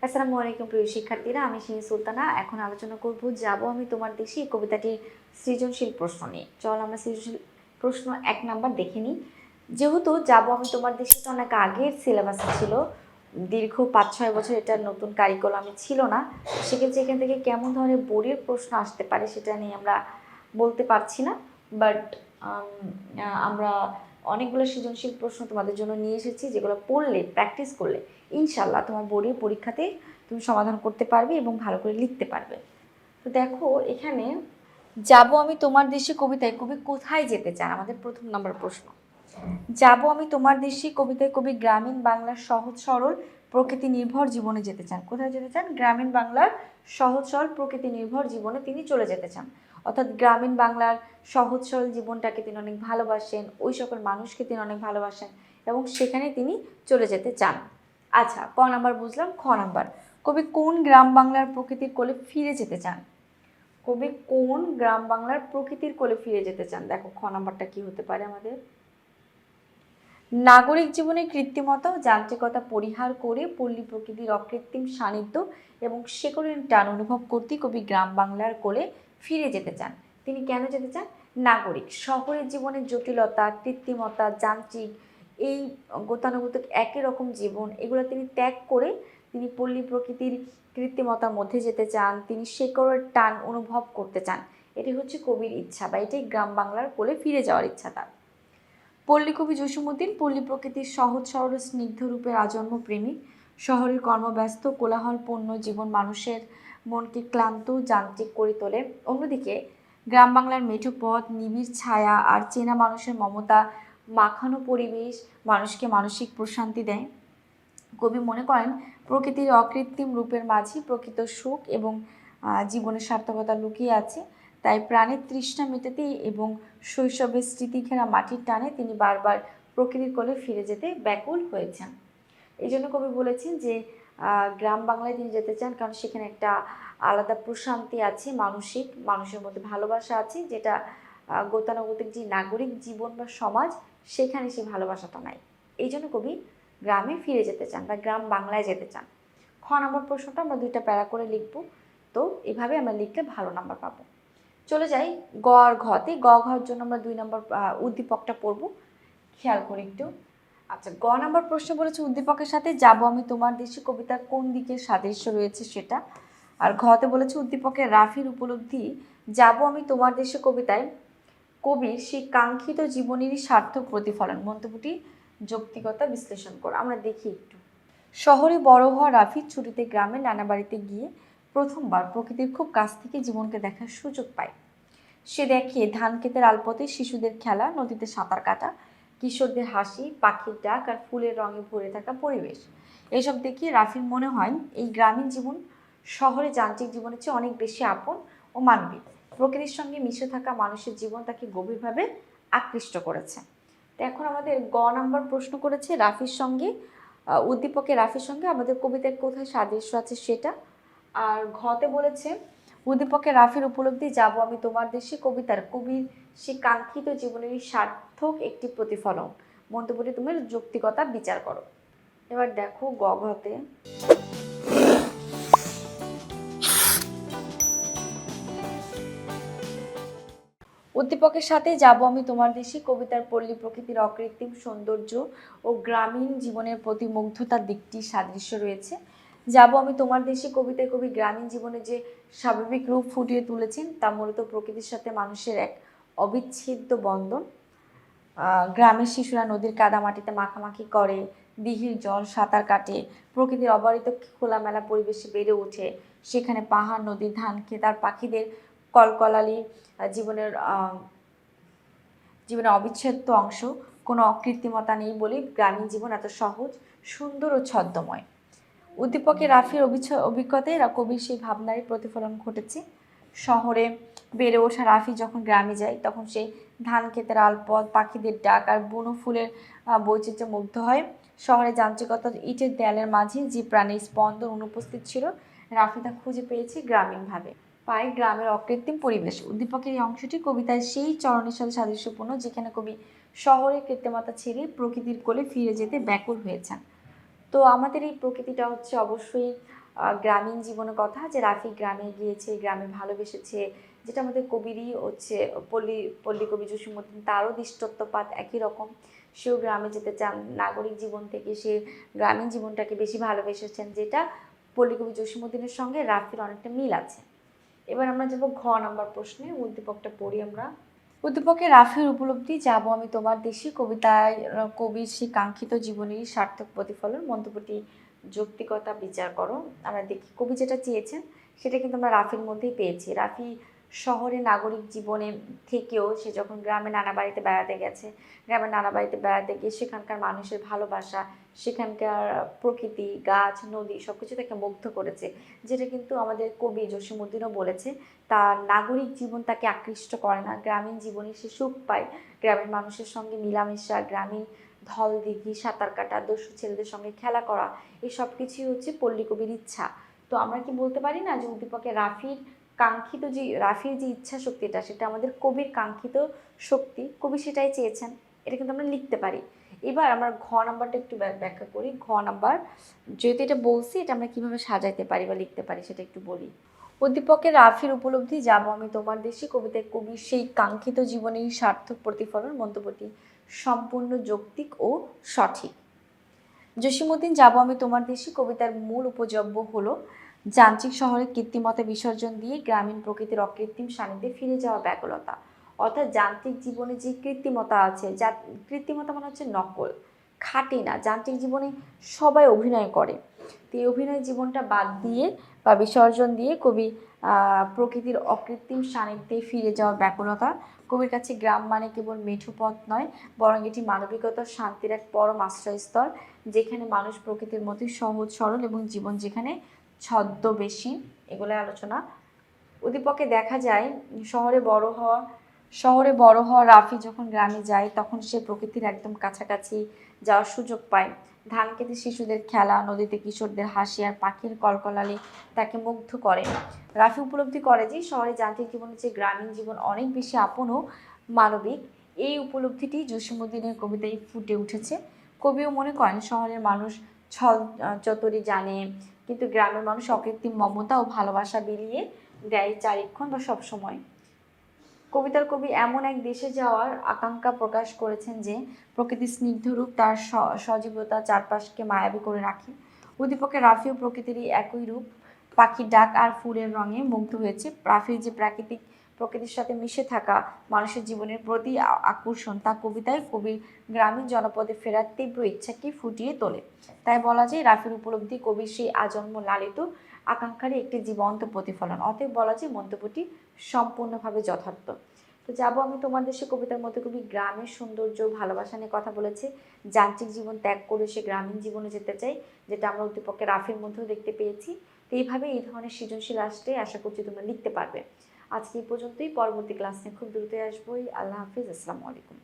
আসসালামু আলাইকুম প্রিয় শিক্ষার্থীরা, আমি শিনি সুলতানা। এখন আলোচনা করব যাব আমি তোমার দেশে এই কবিতাটির সৃজনশীল প্রশ্ন নিয়ে। চল আমরা সৃজনশীল প্রশ্ন 1 নাম্বার দেখে নিই। যেহেতু যাব আমি তোমার দেশে তো অনেক আগের সিলেবাস ছিল, দীর্ঘ 5-6 বছর এটার নতুন কারিকুলামে ছিল না, সেক্ষেত্রে এখান থেকে কেমন ধরনের বোর্ডের প্রশ্ন আসতে পারে সেটা নিয়ে আমরা বলতে পারছি না। বাট আমরা অনেকগুলো সৃজনশীল প্রশ্ন তোমাদের জন্য নিয়ে এসেছি, যেগুলো পড়লে প্র্যাকটিস করলে ইনশাল্লাহ তোমার বোর্ডের পরীক্ষাতে তুমি সমাধান করতে পারবে এবং ভালো করে লিখতে পারবে। তো দেখো এখানে, যাব আমি তোমার দেশে কবিতায় কবি কোথায় যেতে চান? আমাদের প্রথম নম্বর প্রশ্ন। যাব আমি তোমার দেশে কবিতায় কবি গ্রামীণ বাংলার সহজ সরল প্রকৃতি নির্ভর জীবনে যেতে চান। কোথায় যেতে চান? গ্রামীণ বাংলার সহজ সরল প্রকৃতি নির্ভর জীবনে তিনি চলে যেতে চান। অর্থাৎ গ্রামীণ বাংলার সহজ সরল জীবনটাকে তিনি অনেক ভালোবাসেন, ওই সকল মানুষকে তিনি অনেক ভালোবাসেন এবং সেখানে তিনি চলে যেতে চান। আচ্ছা, ক নাম্বার বুঝলাম। খ নাম্বার, কবি কোন গ্রাম বাংলার প্রকৃতির কোলে ফিরে যেতে চান? কবি কোন গ্রাম বাংলার প্রকৃতির কোলে ফিরে যেতে চান? দেখো খ নাম্বারটা কি হতে পারে আমাদের। নাগরিক জীবনে কৃত্রিমতা ও যান্ত্রিকতা পরিহার করে পল্লী প্রকৃতির অকৃত্রিম সান্নিধ্য এবং শেকড়ের টান অনুভব করতে কবি গ্রাম বাংলার কোলে ফিরে যেতে চান। তিনি কেন যেতে চান? নাগরিক শহরের জীবনের জটিলতা, কৃত্রিমতা, যান্ত্রিক এই গতানুগতিক একই রকম জীবন, এগুলো তিনি ত্যাগ করে তিনি পল্লী প্রকৃতির কৃত্রিমতার মধ্যে যেতে চান, তিনি শেকড়ের টান অনুভব করতে চান। এটি হচ্ছে কবির ইচ্ছা, বা এটাই গ্রাম বাংলার কোলে ফিরে যাওয়ার ইচ্ছা তার। পল্লীকবি জসীমউদ্দীন পল্লী প্রকৃতির সহজ সরল স্নিগ্ধ রূপের আজন্ম প্রেমিক। শহরের কর্মব্যস্ত কোলাহলপূর্ণ জীবন মানুষের মনকে ক্লান্ত যান্ত্রিক করে তোলে। অন্যদিকে গ্রাম বাংলার মেঠো পথ, নিবিড় ছায়া আর চেনা মানুষের মমতা মাখানো পরিবেশ মানুষকে মানসিক প্রশান্তি দেয়। কবি মনে করেন প্রকৃতির অকৃত্রিম রূপের মাঝে প্রকৃত সুখ এবং জীবনের সার্থকতা লুকিয়ে আছে। তাই প্রাণের তৃষ্ণা মেটাতে এবং শৈশবের স্মৃতিঘেরা মাটির টানে তিনি বারবার প্রকৃতির কোলে ফিরে যেতে ব্যাকুল হয়েছেন। এই জন্য কবি বলেছেন যে গ্রাম বাংলায় তিনি যেতে চান, কারণ সেখানে একটা আলাদা প্রশান্তি আছে, মানুষের মধ্যে ভালোবাসা আছে, যেটা গতানুগতিক যে নাগরিক জীবন বা সমাজ, সেখানে সেই ভালোবাসাটা নাই। এই জন্য কবি গ্রামে ফিরে যেতে চান বা গ্রাম বাংলায় যেতে চান। খ নম্বর প্রশ্নটা আমরা 2টা প্যারা করে লিখব, তো এভাবে আমরা লিখলে ভালো নাম্বার পাবো। চলে যাই গ আর ঘতে। গ ঘর জন্য আমরা 2 নম্বর উদ্দীপকটা পড়ব, খেয়াল করে একটু। আচ্ছা, গ নাম্বার প্রশ্ন বলেছে উদ্দীপকের সাথে যাব আমি তোমার দেশে কবিতার কোন দিকের সাদৃশ্য রয়েছে সেটা। আর ঘতে বলেছে উদ্দীপকের রাফির উপলব্ধি যাব আমি তোমার দেশে কবিতায় কবির সেই কাঙ্ক্ষিত জীবনেরই সার্থক প্রতিফলন। মন্তব্যটি যৌক্তিকতা বিশ্লেষণ করো। আমরা দেখি একটু। শহরে বড় হওয়া রাফি ছুটিতে গ্রামের নানা বাড়িতে গিয়ে প্রথমবার প্রকৃতির খুব কাছ থেকে জীবনকে দেখার সুযোগ পায়। সে দেখে ধান ক্ষেতের আলপথে শিশুদের খেলা, নদীতে সাঁতার কাটা, কিশোরদের হাসি, পাখির ডাক আর ফুলের রঙে ভরে থাকা পরিবেশ। এসব দেখে রাফির মনে হয় এই গ্রামীণ জীবন শহরে যান্ত্রিক জীবনের চেয়ে অনেক বেশি আপন ও মানবিক। প্রকৃতির সঙ্গে মিশে থাকা মানুষের জীবন তাকে গভীরভাবে আকৃষ্ট করেছে। তো এখন আমাদের গ নাম্বার প্রশ্ন করেছে রাফির সঙ্গে, উদ্দীপকে রাফির সঙ্গে আমাদের কবিতায় কোথায় সাদৃশ্য আছে সেটা। আর ঘতে বলেছে উদ্দীপকে রাফির উপলব্ধি যাব আমি তোমার দেশে কবিতার কবির সে কাঙ্ক্ষিত জীবনের সার্থক একটি প্রতিফলন। মন্তব্যটি তুমি যৌক্তিকতা বিচার করো। এবার দেখো গ ঘতে। উদ্দীপকের সাথে যাব আমি তোমার দেশে কবিতার পল্লী প্রকৃতির অকৃত্রিম সৌন্দর্য ও গ্রামীণ জীবনের প্রতি মুগ্ধতার দিকটি সাদৃশ্য রয়েছে। যাব আমি তোমার দেশে কবিতায় কবি গ্রামীণ জীবনে যে স্বাভাবিক রূপ ফুটিয়ে তুলেছেন তা মূলত প্রকৃতির সাথে মানুষের এক অবিচ্ছেদ্য বন্ধন। গ্রামের শিশুরা নদীর কাদামাটিতে মাখামাখি করে, দিঘির জল সাঁতার কাটে, প্রকৃতির অবারিত খোলামেলা পরিবেশে বেড়ে ওঠে। সেখানে পাহাড়, নদী, ধান ক্ষেত আর পাখিদের কলকলালি জীবনের অবিচ্ছেদ্য অংশ। কোনো অকৃত্রিমতা নেই বলে গ্রামীণ জীবন এত সহজ, সুন্দর ও ছদ্মময়। উদ্দীপকে রাফির অভিজ্ঞতায় কবির সেই ভাবনারই প্রতিফলন ঘটেছে। শহরে বেড়ে ওঠা রাফি যখন গ্রামে যায় তখন সেই ধান ক্ষেতের আলপথ, পাখিদের ডাক আর বুনো ফুলের বৈচিত্র্যে মুগ্ধ হয়। শহরে যান্ত্রিকতার ইটের দেয়ালের মাঝে যে প্রাণের স্পন্দন অনুপস্থিত ছিল, রাফি তা খুঁজে পেয়েছে গ্রামীণভাবে, পায় গ্রামের অকৃত্রিম পরিবেশ। উদ্দীপকের এই অংশটি কবিতায় সেই চরণের সাথে সাদৃশ্যপূর্ণ যেখানে কবি শহরের কৃত্রিমতা ছেড়ে প্রকৃতির কোলে ফিরে যেতে ব্যাকুল হয়েছেন। তো আমাদের এই প্রকৃতিটা হচ্ছে অবশ্যই গ্রামীণ জীবনের কথা, যে রাফি গ্রামে গিয়েছে, গ্রামে ভালোবেসেছে, যেটা আমাদের কবিরই হচ্ছে পল্লী পল্লী কবি জসীমউদ্দিন, তারও দৃষ্টত্বপাত একই রকম। সেও গ্রামে যেতে চান, নাগরিক জীবন থেকে সে গ্রামীণ জীবনটাকে বেশি ভালোবেসেছেন, যেটা পল্লী কবি জসীমউদ্দিনের সঙ্গে রাফির অনেকটা মিল আছে। এবার আমরা যাব ঘ নাম্বার প্রশ্নে, উদ্দীপকটা পড়ি আমরা। উদ্দীপকে রাফির উপলব্ধি, যাব আমি তোমার দেশে কবিতায় কবির সেই কাঙ্ক্ষিত জীবনেরই সার্থক প্রতিফলন, মন্তব্যটি যৌক্তিকতা বিচার করো। আমরা দেখি কবি যেটা চেয়েছেন সেটা কিন্তু আমরা রাফির মধ্যেই পেয়েছি। রাফি শহরে নাগরিক জীবনে থেকেও সে যখন গ্রামে নানা বাড়িতে বেড়াতে গেছে, গ্রামের নানা বাড়িতে বেড়াতে গিয়ে সেখানকার মানুষের ভালোবাসা, সেখানকার প্রকৃতি, গাছ, নদী সব কিছু তাকে মুগ্ধ করেছে, যেটা কিন্তু আমাদের কবি জসীমউদ্দিনও বলেছে। তার নাগরিক জীবন তাকে আকৃষ্ট করে না, গ্রামীণ জীবনে সে সুখ পায়। গ্রামের মানুষের সঙ্গে মিলামেশা, গ্রামীণ ঢল দিঘি, সাঁতার কাটা, দস্যু ছেলেদের সঙ্গে খেলা করা, এই সব কিছুই হচ্ছে পল্লী কবির ইচ্ছা। তো আমরা কি বলতে পারি না যে উদ্দীপকে রাফির যে ইচ্ছা শক্তিটা, সেটা আমাদের কবির কাঙ্ক্ষিত শক্তি, কবি সেটাই চেয়েছেন, এটা কিন্তু আমরা লিখতে পারি। এবার আমরা ঘ নাম্বারটা একটু ব্যাখ্যা করি। ঘ নাম্বার, যেহেতু এটা বলছি, এটা আমরা কিভাবে সাজাইতে পারি বা লিখতে পারি সেটা একটু বলি। উদ্দীপকের রাফির উপলব্ধি, যাব আমি তোমার দেশে কবিতায় কবির সেই কাঙ্ক্ষিত জীবনেই সার্থক প্রতিফলন, মন্তব্যটি সম্পূর্ণ যৌক্তিক ও সঠিক। জসীমউদ্দিন যাব আমি তোমার দেশে কবিতার মূল উপজব্য হলো যান্ত্রিক শহরের কৃত্রিমতা বিসর্জন দিয়ে গ্রামীণ প্রকৃতির অকৃত্রিম সান্নিধ্যে ফিরে যাওয়া ব্যাকুলতা। অর্থাৎ যান্ত্রিক জীবনে যে কৃত্রিমতা আছে, যা কৃত্রিমতা মানে হচ্ছে নকল, খাটে না। যান্ত্রিক জীবনে সবাই অভিনয় করে, তো এই অভিনয় জীবনটা বাদ দিয়ে বা বিসর্জন দিয়ে কবি প্রকৃতির অকৃত্রিম সান্নিধ্যে ফিরে যাওয়ার ব্যাকুলতা। কবির কাছে গ্রাম মানে কেবল মেঠো পথ নয়, বরং এটি মানবিকতা, শান্তির এক পরম আশ্রয়স্থল, যেখানে মানুষ প্রকৃতির মতোই সহজ সরল এবং জীবন যেখানে ছদ্মবেশী। এগুলো আলোচনা। উদ্দীপকে দেখা যায় শহরে বড় হওয়া রাফি যখন গ্রামে যায়, তখন সে প্রকৃতির একদম কাছাকাছি যাওয়ার সুযোগ পায়। ধান খেতে শিশুদের খেলা, নদীতে কিশোরদের হাসি আর পাখির কলকলালি তাকে মুগ্ধ করে। রাফি উপলব্ধি করে যে শহরে যান্ত্রিক জীবনের চেয়ে গ্রামীণ জীবন অনেক বেশি আপন ও মানবিক। এই উপলব্ধিটি জসীমউদ্দিনের কবিতায় ফুটে উঠেছে। কবিও মনে করেন শহরের মানুষ ছল চতুরি জানে, কিন্তু গ্রামের মানুষ অকৃত্রিম মমতা ও ভালোবাসা বিলিয়ে দেয় চারিক্ষণ বা সবসময়। কবিতার কবি এমন এক দেশে যাওয়ার আকাঙ্ক্ষা প্রকাশ করেছেন যে প্রকৃতির স্নিগ্ধ রূপ তার সজীবতা চারপাশকে মায়াবী করে রাখে। উদ্দীপকে রাফিও প্রকৃতিরই একই রূপ, পাখির ডাক আর ফুলের রঙে মুগ্ধ হয়েছে। রাফির যে প্রকৃতির সাথে মিশে থাকা, মানুষের জীবনের প্রতি আকর্ষণ, তা কবিতায় কবির গ্রামীণ জনপদে ফেরার তীব্র ইচ্ছাকে ফুটিয়ে তোলে। তাই বলা যায় রাফির উপলব্ধি কবির সেই আজন্ম লালিত আকাঙ্ক্ষারই একটি জীবন্ত প্রতিফলন। অতএব বলা যায় মন্তব্যটি সম্পূর্ণভাবে যথার্থ। তো যাব আমি তোমার দেশে কবিতার মধ্যে কবি গ্রামের সৌন্দর্য, ভালোবাসা নিয়ে কথা বলেছে। যান্ত্রিক জীবন ত্যাগ করে সে গ্রামীণ জীবনে যেতে চাই, যেটা আমরা উদ্দীপকে রাফির মধ্যেও দেখতে পেয়েছি। তো এইভাবে এই ধরনের সৃজনশীল আসলে আশা করছি তোমরা লিখতে পারবে। আজকে এই পর্যন্তই, পরবর্তী ক্লাস নিয়ে খুব দ্রুতই আসবোই। আল্লাহ হাফিজ, আসসালামু আলাইকুম।